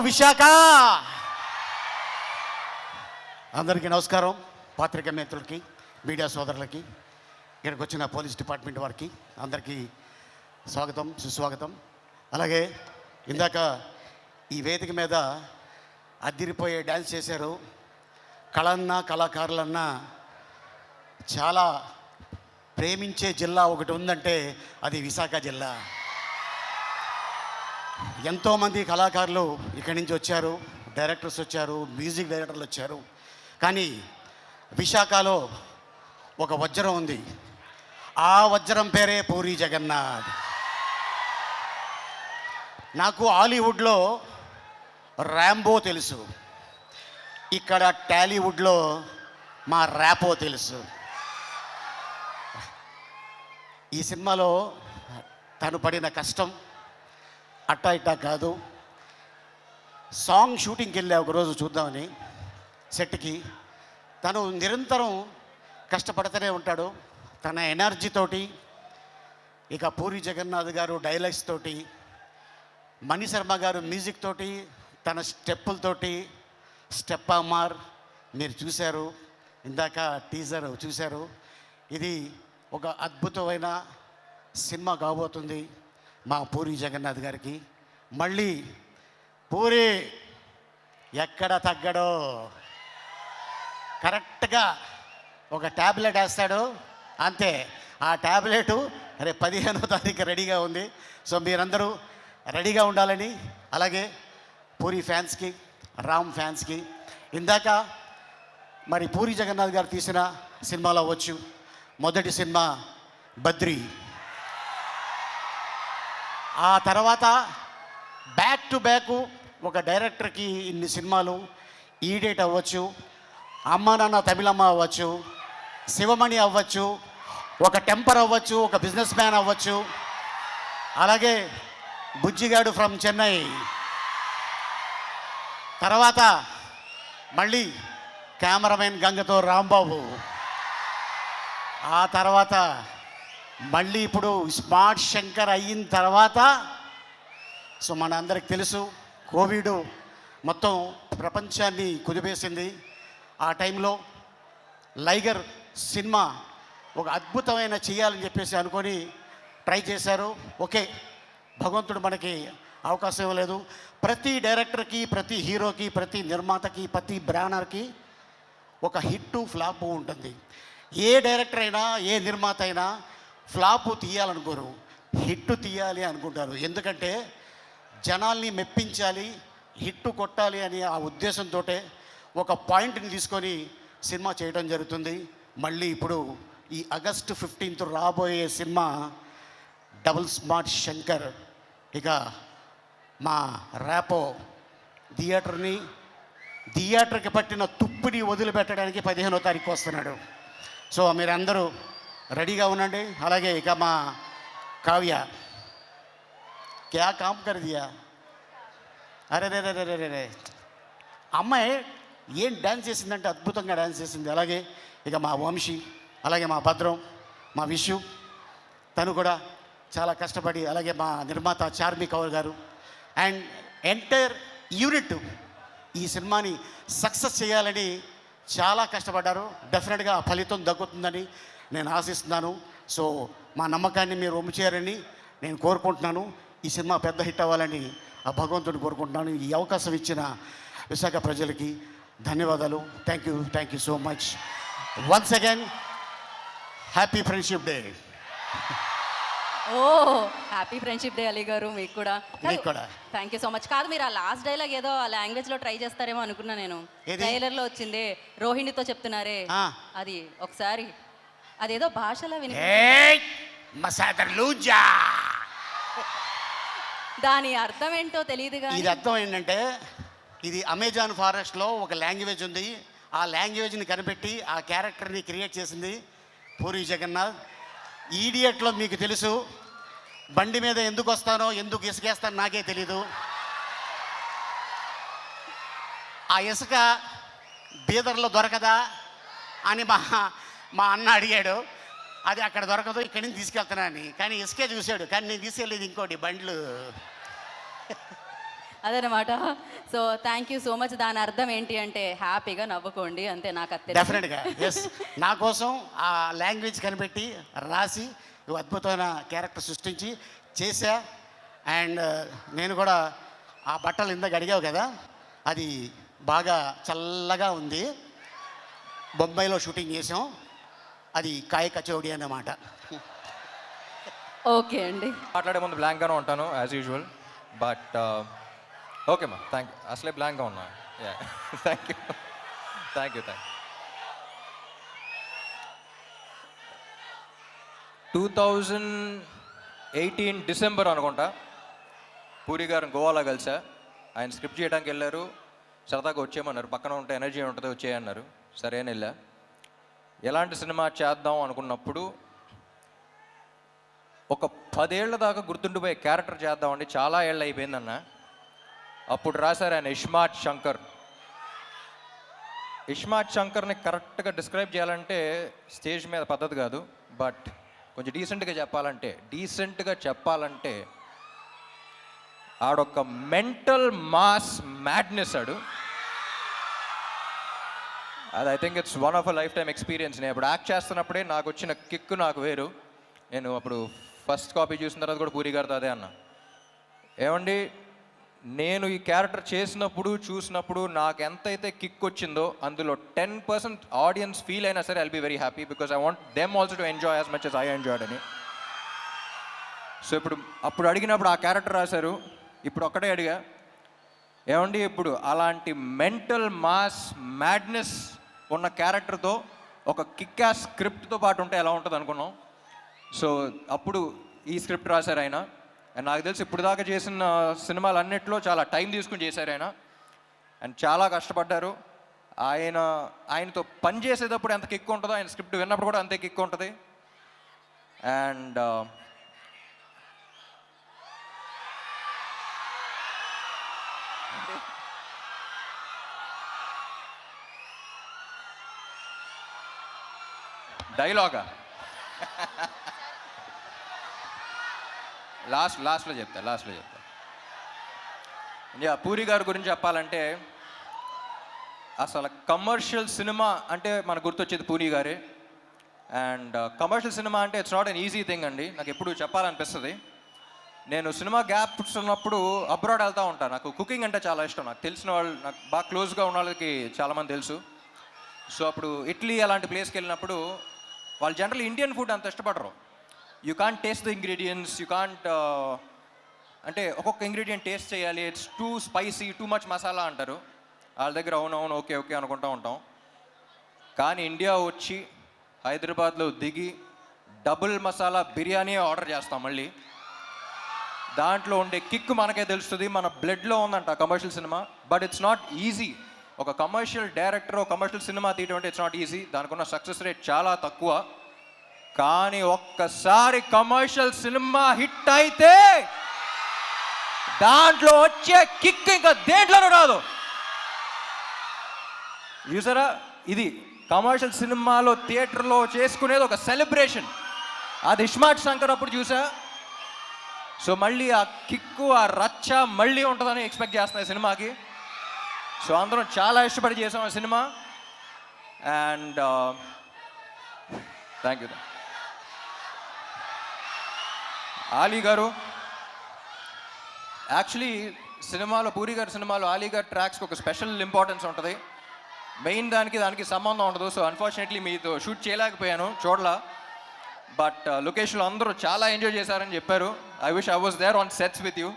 విశాఖ. అందరికీ నమస్కారం. పాత్రికేయ మిత్రులకి, మీడియా సోదరులకి, ఇక్కడికి వచ్చిన పోలీస్ డిపార్ట్మెంట్ వారికి అందరికీ స్వాగతం, సుస్వాగతం. అలాగే ఇందాక ఈ వేదిక మీద అద్దిరిపోయే డ్యాన్స్ చేశారు. కళన్నా కళాకారులన్నా చాలా ప్రేమించే జిల్లా ఒకటి ఉందంటే అది విశాఖ జిల్లా. ఎంతోమంది కళాకారులు ఇక్కడి నుంచి వచ్చారు, డైరెక్టర్స్ వచ్చారు, మ్యూజిక్ డైరెక్టర్లు వచ్చారు. కానీ విశాఖలో ఒక వజ్రం ఉంది. ఆ వజ్రం పేరే పూరి జగన్నాథ్. నాకు హాలీవుడ్లో ర్యాంబో తెలుసు, ఇక్కడ టాలీవుడ్లో మా ర్యాపో తెలుసు. ఈ సినిమాలో తను పడిన కష్టం అట్టా ఇట్టా కాదు. సాంగ్ షూటింగ్కి వెళ్ళా ఒకరోజు చూద్దామని సెట్కి. తను నిరంతరం కష్టపడుతూనే ఉంటాడు. తన ఎనర్జీతోటి, ఇక పూరి జగన్నాథ్ గారు డైలాగ్స్ తోటి, మణి శర్మ గారు మ్యూజిక్ తోటి, తన స్టెప్పులతోటి, స్టెప్ అమ్మార్ మీరు చూశారు, ఇందాక టీజర్ చూశారు. ఇది ఒక అద్భుతమైన సినిమా కాబోతుంది మా పూరి జగన్నాథ్ గారికి. మళ్ళీ పూరి ఎక్కడ తగ్గడో, కరెక్ట్గా ఒక ట్యాబ్లెట్ వేస్తాడు అంతే. ఆ ట్యాబ్లెట్ రేపు 15వ తారీఖు రెడీగా ఉంది. సో మీరందరూ రెడీగా ఉండాలని, అలాగే పూరి ఫ్యాన్స్కి, రామ్ ఫ్యాన్స్కి. ఇందాక మరి పూరి జగన్నాథ్ గారు తీసిన సినిమాలో అవ్వచ్చు, మొదటి సినిమా బద్రి, ఆ తర్వాత బ్యాక్ టు బ్యాక్ ఒక డైరెక్టర్కి ఇన్ని సినిమాలు, ఈడేట్ అవ్వచ్చు, అమ్మ నాన్న తమిళమ్మ అవ్వచ్చు, శివమణి అవ్వచ్చు, ఒక టెంపర్ అవ్వచ్చు, ఒక బిజినెస్ మ్యాన్ అవ్వచ్చు, అలాగే బుజ్జిగాడు ఫ్రమ్ చెన్నై, తర్వాత మళ్ళీ కెమెరామెన్ గంగతో రాంబాబు, ఆ తర్వాత మళ్ళీ ఇప్పుడు స్మార్ట్ శంకర్ అయిన తర్వాత, సో మన అందరికి తెలుసు కోవిడ్ మొత్తం ప్రపంచాన్ని కుదిపేసింది. ఆ టైంలో లైగర్ సినిమా ఒక అద్భుతమైన చేయాలని చెప్పేసి అనుకొని ట్రై చేశారు. ఓకే, భగవంతుడు మనకి అవకాశం ఇవ్వలేదు. ప్రతి డైరెక్టర్కి, ప్రతి హీరోకి, ప్రతి నిర్మాతకి, ప్రతి బ్రాండర్కి ఒక హిట్టు ఫ్లాపు ఉంటుంది. ఏ డైరెక్టర్ అయినా, ఏ నిర్మాత అయినా ఫ్లాపు తీయాలనుకోరు, హిట్టు తీయాలి అనుకుంటారు. ఎందుకంటే జనాల్ని మెప్పించాలి, హిట్టు కొట్టాలి అని ఆ ఉద్దేశంతో ఒక పాయింట్ని తీసుకొని సినిమా చేయడం జరుగుతుంది. మళ్ళీ ఇప్పుడు ఈ ఆగస్టు 15th రాబోయే సినిమా డబుల్ స్మార్ట్ శంకర్. ఇక మా ర్యాపో థియేటర్కి పట్టిన తుప్పిని వదిలిపెట్టడానికి 15వ తారీఖు వస్తున్నాడు. సో మీరందరూ రెడీగా ఉండండి. అలాగే ఇక మా కావ్య క్యా కామ్ కర్ దియా, అరే రే రే రే రే రే, అమ్మాయి ఏం డ్యాన్స్ చేసిందంటే అద్భుతంగా డ్యాన్స్ చేసింది. అలాగే ఇక మా వంశీ, అలాగే మా భద్రం, మా విషు, తను కూడా చాలా కష్టపడి, అలాగే మా నిర్మాత చార్మి కౌర్ గారు అండ్ ఎంటైర్ యూనిట్ ఈ సినిమాని సక్సెస్ చేయాలని చాలా కష్టపడ్డారు. డెఫినెట్గా ఫలితం దక్కుతుందని నేను ఆశిస్తున్నాను. సో మా నమ్మకాన్ని మీరు ఒమ్ము చేయాలని నేను కోరుకుంటున్నాను. ఈ సినిమా పెద్ద హిట్ అవ్వాలని ఆ భగవంతుడిని కోరుకుంటున్నాను. ఈ అవకాశం ఇచ్చిన విశాఖ ప్రజలకి ధన్యవాదాలు. Thank you so much. Once again happy friendship day. ఓ హ్యాపీ ఫ్రెండ్షిప్ డే అలీ గారు. మీకు కూడా థ్యాంక్ యూ సో మచ్. కాదు, మీరు ఆ లాస్ట్ డైలాగ్ ఏదో ఆ లాంగ్వేజ్లో ట్రై చేస్తారేమో అనుకున్నా నేను. ట్రైలర్లో వచ్చింది, రోహిణితో చెప్తున్నారే, అది ఒకసారి అదేదో భాషలో విని దాని అర్థం ఏంటో తెలియదు. ఇది అర్థం ఏంటంటే, ఇది అమెజాన్ ఫారెస్ట్లో ఒక లాంగ్వేజ్ ఉంది. ఆ లాంగ్వేజ్ని కనిపెట్టి ఆ క్యారెక్టర్ని క్రియేట్ చేసింది పూరి జగన్నాథ్. ఈడియట్లో మీకు తెలుసు, బండి మీద ఎందుకు వస్తానో, ఎందుకు ఇసుకేస్తానో నాకే తెలీదు. ఆ ఇసుక బీదర్లో దొరకదా అని మా అన్న అడిగాడు. అది అక్కడ దొరకదు, ఇక్కడి నుంచి తీసుకెళ్తున్నాను. కానీ ఇసుకే చూశాడు, కానీ నేను తీసుకెళ్ళేది ఇంకోటి బండ్లు. అదనమాట. So thank you so much. దాని అర్థం ఏంటి అంటే హ్యాపీగా నవ్వుకోండి అంతే. నాకు అది తెలుసు. డెఫినెట్గా ఎస్. నా కోసం ఆ లాంగ్వేజ్ కనిపెట్టి రాసి నువ్వు అద్భుతమైన క్యారెక్టర్ సృష్టించి చేశా. అండ్ నేను కూడా ఆ బట్టలు ఇందాక అడిగావు కదా, అది బాగా చల్లగా ఉంది. బొంబాయిలో షూటింగ్ చేసాం, అది కాయ కచౌడి అన్నమాట. ఓకే అండి. మాట్లాడే ముందు బ్లాంక్గానే ఉంటాను యాజ్ యూజువల్, బట్ ఓకే మా థ్యాంక్ యూ. అసలే బ్లాంక్గా ఉన్నా. Thank you thank you thank you. 2018 December అనుకుంటా పూరి గారు గోవాలో కలిసా. ఆయన స్క్రిప్ట్ చేయడానికి వెళ్ళారు, సరదాగా వచ్చేయమన్నారు. పక్కన ఉంటే ఎనర్జీ ఉంటుంది వచ్చేయన్నారు. సరే అని వెళ్ళా. ఎలాంటి సినిమా చేద్దాం అనుకున్నప్పుడు ఒక 10 ఏళ్ల దాకా గుర్తుండిపోయే క్యారెక్టర్ చేద్దామండి, చాలా ఏళ్ళు అయిపోయిందన్న. అప్పుడు రాశారు ఆయన ఇస్మార్ట్ శంకర్. ఇస్మార్ట్ శంకర్ని కరెక్ట్గా డిస్క్రైబ్ చేయాలంటే స్టేజ్ మీద పద్ధతి కాదు, బట్ కొంచెం డీసెంట్గా చెప్పాలంటే ఆడొక మెంటల్ మాస్ మ్యాడ్నెస్ ఆడు. అది I think it's one of a life time experience. నేను ఇప్పుడు యాక్ట్ చేస్తున్నప్పుడే నాకు వచ్చిన కిక్ నాకు వేరు. నేను అప్పుడు ఫస్ట్ కాపీ చూసిన తర్వాత కూడా పూరి గారితో అదే అన్నా, ఏమండి నేను ఈ క్యారెక్టర్ చూసినప్పుడు నాకు ఎంతైతే కిక్ వచ్చిందో అందులో 10% ఆడియన్స్ ఫీల్ అయినా సరే I'll be very happy, because I want them also to enjoy as much as I enjoyed అని. సో అప్పుడు అడిగినప్పుడు ఆ క్యారెక్టర్ రాశారు. ఇప్పుడు ఒక్కటే అడిగా, ఏమండి ఇప్పుడు అలాంటి మెంటల్ మాస్ మ్యాడ్నెస్ ఉన్న క్యారెక్టర్తో ఒక కిక్ యాస్ స్క్రిప్ట్తో పాటు ఉంటే ఎలా ఉంటుంది అనుకున్నాం. సో అప్పుడు ఈ స్క్రిప్ట్ రాశారు ఆయన. అండ్ నాకు తెలిసి ఇప్పుడు దాకా చేసిన సినిమాలు అన్నిట్లో చాలా టైం తీసుకుని చేశారు ఆయన. అండ్ చాలా కష్టపడ్డారు. ఆయనతో పని చేసేటప్పుడు ఎంత కిక్ ఉంటుందో ఆయన స్క్రిప్ట్ విన్నప్పుడు కూడా అంతే కిక్ ఉంటుంది. అండ్ డైలాగా లాస్ట్లో చెప్తా. పూరి గారి గురించి చెప్పాలంటే అసలు కమర్షియల్ సినిమా అంటే మనకు గుర్తొచ్చేది పూరి గారే. అండ్ కమర్షియల్ సినిమా అంటే it's not an easy thing అండి. నాకు ఎప్పుడు చెప్పాలనిపిస్తుంది. నేను సినిమా గ్యాప్స్ ఉన్నప్పుడు అబ్రాడ్ వెళ్తూ ఉంటాను. నాకు కుకింగ్ అంటే చాలా ఇష్టం. నాకు తెలిసిన వాళ్ళు, నాకు బాగా క్లోజ్గా ఉన్న వాళ్ళకి చాలామంది తెలుసు. సో అప్పుడు ఇటలీ అలాంటి ప్లేస్కి వెళ్ళినప్పుడు వాళ్ళు జనరల్ ఇండియన్ ఫుడ్ అంత ఇష్టపడరు. You can't taste the ingredients, you can't అంటే ఒక్కొక్క ఇంగ్రీడియంట్ టేస్ట్ చేయాలి, it's two spicy, too much masala అంటారు. వాళ్ళ దగ్గర అవునవును ఓకే అనుకుంటూ ఉంటాం. కానీ ఇండియా వచ్చి హైదరాబాద్లో దిగి డబుల్ మసాలా బిర్యానీ ఆర్డర్ చేస్తాం. మళ్ళీ దాంట్లో ఉండే కిక్ మనకే తెలుస్తుంది, మన బ్లడ్లో ఉందంట commercial cinema. But it's not easy. ఒక కమర్షియల్ డైరెక్టర్ ఒక కమర్షియల్ సినిమా తీయడం అంటే ఇట్స్ నాట్ ఈజీ. దానికి ఉన్న సక్సెస్ రేట్ చాలా తక్కువ. కానీ ఒక్కసారి కమర్షియల్ సినిమా హిట్ అయితే దాంట్లో వచ్చే కిక్ ఇంకా దేంట్లోనూ రాదు. చూసారా, ఇది కమర్షియల్ సినిమాలో థియేటర్లో చేసుకునేది ఒక సెలబ్రేషన్. అది ఇస్మార్ట్ శంకర్ అప్పుడు చూసా. సో మళ్ళీ ఆ కిక్కు, ఆ రచ్చ మళ్ళీ ఉంటుందని ఎక్స్పెక్ట్ చేస్తున్నాయి సినిమాకి. సో అందరం చాలా ఇష్టపడి చేసాం ఆ cinema. And thank you. Ali గారు యాక్చువల్లీ సినిమాలో, పూరి గారి సినిమాలో ఆలీ గారి ట్రాక్స్కి ఒక స్పెషల్ ఇంపార్టెన్స్ ఉంటుంది. మెయిన్ దానికి సంబంధం ఉండదు. సో అన్ఫార్చునేట్లీ మీతో షూట్ చేయలేకపోయాను, చూడలా. బట్ లొకేషన్లో అందరూ చాలా ఎంజాయ్ చేశారని చెప్పారు. I wish I was there on sets with you.